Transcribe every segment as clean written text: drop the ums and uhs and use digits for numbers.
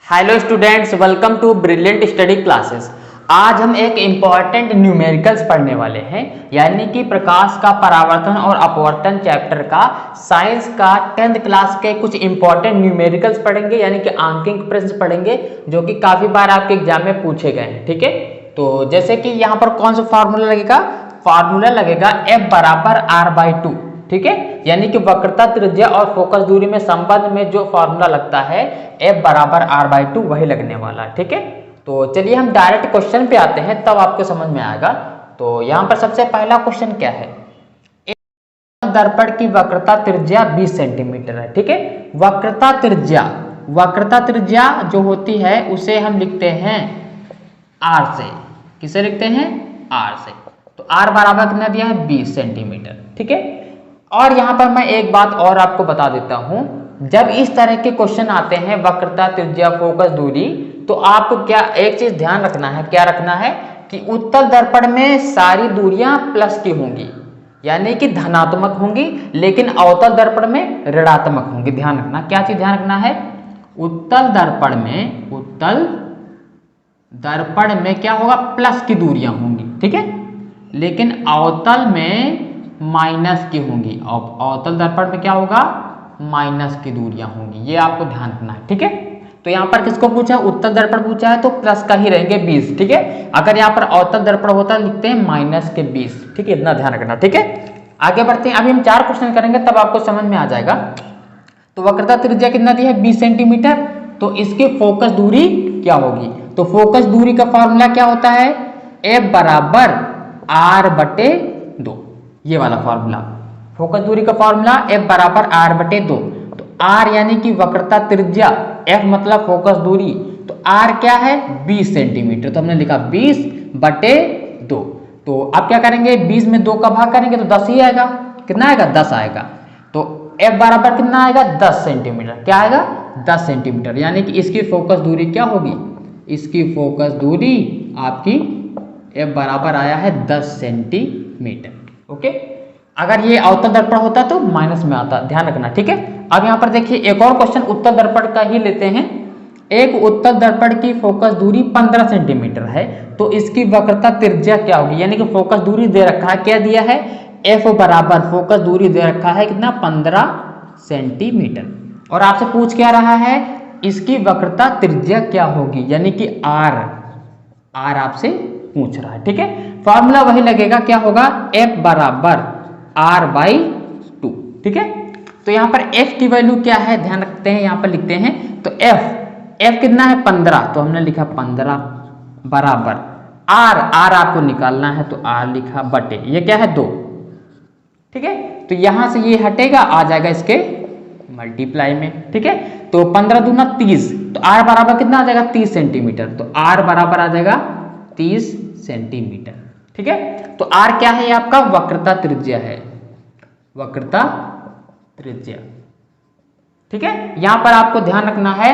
Hello students, welcome to brilliant study classes. आज हम एक इम्पॉर्टेंट न्यूमेरिकल्स पढ़ने वाले हैं, यानी कि प्रकाश का परावर्तन और अपवर्तन चैप्टर का साइंस का 10th क्लास के कुछ इम्पॉर्टेंट न्यूमेरिकल्स पढ़ेंगे, यानी कि अंकित प्रश्न पढ़ेंगे जो कि काफी बार आपके एग्जाम में पूछे गए हैं। ठीक है, तो जैसे कि यहाँ पर कौन सा फार्मूला लगेगा? फार्मूला लगेगा F बराबर R/2। ठीक है, यानी कि वक्रता त्रिज्या और फोकस दूरी में संबंध में जो फार्मूला लगता है F बराबर R/2 वही लगने वाला है। ठीक है, तो चलिए हम डायरेक्ट क्वेश्चन पे आते हैं, तब आपको समझ में आएगा। तो यहाँ पर सबसे पहला क्वेश्चन क्या है? एक दर्पण की वक्रता त्रिज्या 20 सेंटीमीटर है। ठीक है, वक्रता त्रिज्या जो होती है उसे हम लिखते हैं R से। किसे लिखते हैं? R से। तो R बराबर कितना दिया है? 20 सेंटीमीटर। ठीक है, और यहाँ पर मैं एक बात और आपको बता देता हूं, जब इस तरह के क्वेश्चन आते हैं वक्रता त्रिज्या फोकस दूरी, तो आपको क्या एक चीज ध्यान रखना है, क्या रखना है कि उत्तल दर्पण में सारी दूरियां प्लस की होंगी, यानी कि धनात्मक होंगी, लेकिन अवतल दर्पण में ऋणात्मक होंगी। ध्यान रखना, क्या चीज ध्यान रखना है? उत्तल दर्पण में क्या होगा? प्लस की दूरियां होंगी। ठीक है, लेकिन अवतल में माइनस की होंगी। अवतल दर्पण में क्या होगा? माइनस की दूरियां होंगी। ये आपको ध्यान रखना है। ठीक है, तो यहाँ पर किसको पूछा? उत्तल दर्पण पूछा है, तो प्लस का ही रहेंगे 20। ठीक है, अगर यहाँ पर अवतल दर्पण होता लिखते हैं माइनस के 20। ठीक है, इतना ध्यान रखना। ठीक है, आगे बढ़ते हैं। अभी हम 4 क्वेश्चन करेंगे, तब आपको समझ में आ जाएगा। तो वक्रता त्रिज्या कितना दी है? 20 सेंटीमीटर। तो इसकी फोकस दूरी क्या होगी? तो फोकस दूरी का फॉर्मूला क्या होता है? F बराबर R/2। ये वाला फॉर्मूला, फोकस दूरी का फॉर्मूला F बराबर R/2। तो R यानी कि वक्रता त्रिज्या, F मतलब फोकस दूरी, तो R क्या है? 20 सेंटीमीटर। तो हमने लिखा 20/2। तो आप क्या करेंगे? 20 में 2 का भाग करेंगे तो 10 ही आएगा। कितना आएगा? 10 आएगा। तो F बराबर कितना आएगा? 10 सेंटीमीटर। क्या आएगा? 10 सेंटीमीटर। यानी कि इसकी फोकस दूरी क्या होगी? इसकी फोकस दूरी आपकी F बराबर आया है 10 सेंटीमीटर। ओके, अगर ये अवतल दर्पण होता तो माइनस में आता, ध्यान रखना। ठीक है, अब यहाँ पर देखिए एक और क्वेश्चन उत्तल दर्पण का ही लेते हैं। एक उत्तल दर्पण की फोकस दूरी 15 सेंटीमीटर है, तो इसकी वक्रता त्रिज्या क्या होगी? यानी कि फोकस दूरी दे रखा है, क्या दिया है? F बराबर फोकस दूरी दे रखा है कितना? 15 सेंटीमीटर। और आपसे पूछ क्या रहा है? इसकी वक्रता त्रिज्या क्या होगी? यानी कि R आपसे पूछ रहा है। ठीक है, फॉर्मूला वही लगेगा, क्या होगा? F बराबर R/2। ठीक है, तो यहाँ पर F की वैल्यू क्या है ध्यान रखते हैं, यहाँ पर लिखते हैं। तो F कितना है? 15। तो हमने लिखा 15 बराबर R आपको निकालना है, तो R लिखा बटे, ये क्या है? 2। ठीक है, तो यहां से ये हटेगा, आ जाएगा इसके मल्टीप्लाई में। ठीक है, तो 15 दूना 30, तो R बराबर कितना आ जाएगा? 30 सेंटीमीटर। तो R बराबर आ जाएगा 30 सेंटीमीटर। ठीक है, तो R क्या है? आपका वक्रता त्रिज्या है, वक्रता त्रिज्या। ठीक है, यहां पर आपको ध्यान रखना है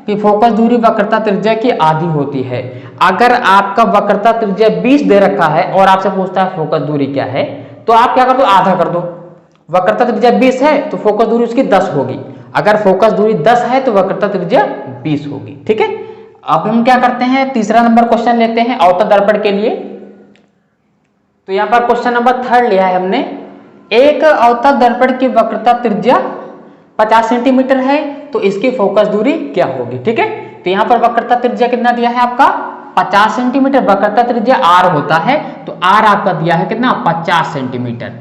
कि फोकस दूरी वक्रता त्रिज्या की आधी होती है। अगर आपका वक्रता त्रिज्या 20 दे रखा है और आपसे पूछता है फोकस दूरी क्या है, तो आप क्या कर दो? आधा कर दो। वक्रता त्रिज्या 20 है तो फोकस दूरी उसकी 10 होगी। अगर फोकस दूरी 10 है तो वक्रता त्रिज्या 20 होगी। ठीक है, अब हम क्या करते हैं? तीसरा नंबर क्वेश्चन लेते हैं अवतल दर्पण के लिए। तो यहाँ पर क्वेश्चन नंबर 3 लिया है हमने। एक अवतल दर्पण की वक्रता त्रिज्या 50 सेंटीमीटर है, तो इसकी फोकस दूरी क्या होगी? ठीक है, तो यहाँ पर वक्रता त्रिज्या कितना दिया है आपका? 50 सेंटीमीटर। वक्रता त्रिज्या R होता है, तो R आपका दिया है कितना? 50 सेंटीमीटर।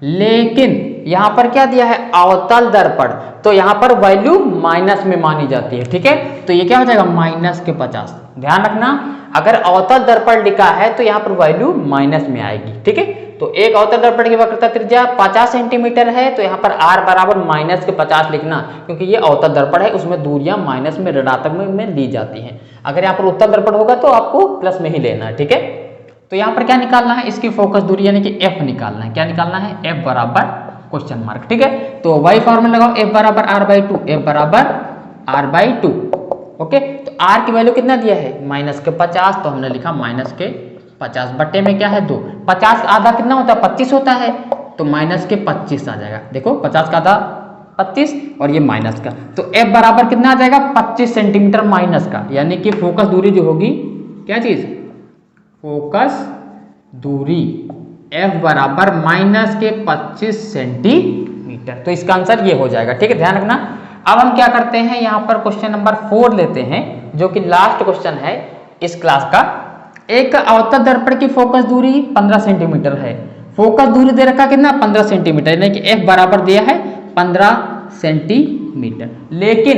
लेकिन यहां पर क्या दिया है? अवतल दर्पण, तो यहां पर वैल्यू माइनस में मानी जाती है। ठीक है, तो ये क्या हो जाएगा? -50। ध्यान रखना, अगर अवतल दर्पण लिखा है तो यहां पर वैल्यू माइनस में आएगी। ठीक है, तो एक अवतल दर्पण की वक्रता त्रिज्या 50 सेंटीमीटर है, तो यहाँ पर R बराबर -50 लिखना, क्योंकि ये अवतल दर्पण है, उसमें दूरियां माइनस में ऋणात्मक में ली जाती हैं। अगर यहाँ पर उत्तल दर्पण होगा तो आपको प्लस में ही लेना है। ठीक है, तो यहाँ पर क्या निकालना है? इसकी फोकस दूरी यानी कि F निकालना है। क्या निकालना है? F बराबर क्वेश्चन मार्क। ठीक है, तो वही फॉर्मूला लगाओ, F बराबर R/2। F बराबर R/2। ओके, तो R की वैल्यू कितना दिया है? -50। तो हमने लिखा -50 बटे में क्या है? 2। 50 आधा कितना होता है? 25 होता है, तो -25 आ जाएगा। देखो 50 का आधा 25 और ये माइनस का, तो f बराबर कितना आ जाएगा 25 सेंटीमीटर माइनस का, यानी कि फोकस दूरी जो होगी, क्या चीज, फोकस दूरी f बराबर माइनस के 25 सेंटीमीटर। तो इसका आंसर ये हो जाएगा, ठीक है, ध्यान रखना। अब हम क्या करते हैं, यहाँ पर क्वेश्चन नंबर 4 लेते हैं, जो कि लास्ट क्वेश्चन है इस क्लास का। एक अवतल दर्पण की फोकस दूरी 15 सेंटीमीटर है, फोकस दूरी दे रखा कितना 15 सेंटीमीटर, यानी कि f बराबर दिया है 15 सेंटीमीटर, लेकिन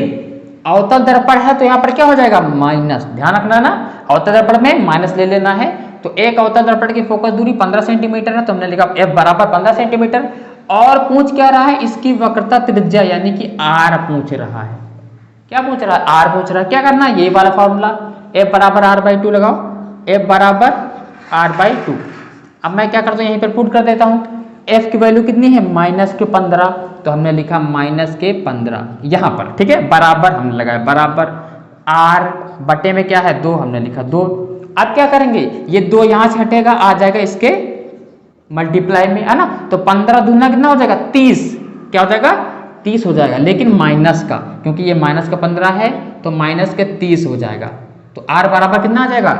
अवतल दर्पण है तो यहाँ पर क्या हो जाएगा माइनस, ध्यान रखना ना, अवतल दर्पण में माइनस ले लेना है। तो एक अवतल दर्पण की फोकस दूरी 15 सेंटीमीटर है, तो हमने लिखा f बराबर 15 सेंटीमीटर, और पूछ क्या रहा है, इसकी वक्रता त्रिज्या यानी कि r पूछ रहा है। क्या पूछ रहा है, r पूछ रहा है। क्या करना है, ये वाला फॉर्मूला f बराबर r/2 लगाओ, f बराबर r/2। अब मैं क्या करता हूँ, यहीं पर पुट कर देता हूँ, f की वैल्यू कितनी है -15, तो हमने लिखा -15 यहाँ पर, ठीक है, बराबर हमने लगाया, बराबर r बटे में क्या है 2, हमने लिखा 2। अब क्या करेंगे, ये 2 यहाँ से हटेगा, आ जाएगा इसके मल्टीप्लाई में, है ना, तो 15 दूना कितना हो जाएगा 30, क्या हो जाएगा 30 हो जाएगा, लेकिन माइनस का, क्योंकि ये माइनस का 15 है तो माइनस के 30 हो जाएगा, तो r बराबर कितना आ जाएगा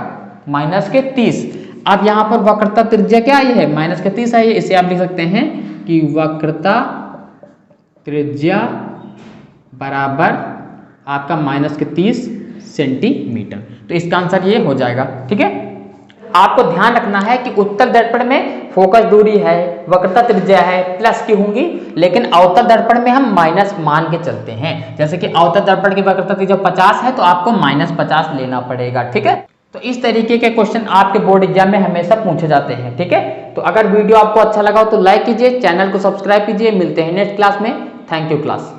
-30। अब यहाँ पर वक्रता त्रिज्या क्या आई है -30 आई है, इसे आप लिख सकते हैं कि वक्रता त्रिज्या बराबर आपका -30 सेंटीमीटर। तो इसका आंसर ये हो जाएगा, ठीक है। आपको ध्यान रखना है कि उत्तल दर्पण में फोकस दूरी है, वक्रता त्रिज्या है प्लस की होंगी, लेकिन अवतल दर्पण में हम माइनस मान के चलते हैं। जैसे कि अवतल दर्पण की वक्रता त्रिज्या 50 है तो आपको -50 लेना पड़ेगा, ठीक है। तो इस तरीके के क्वेश्चन आपके बोर्ड एग्जाम में हमेशा पूछे जाते हैं, ठीक है। तो अगर वीडियो आपको अच्छा लगा हो तो लाइक कीजिए, चैनल को सब्सक्राइब कीजिए। मिलते हैं नेक्स्ट क्लास में। Thank you class.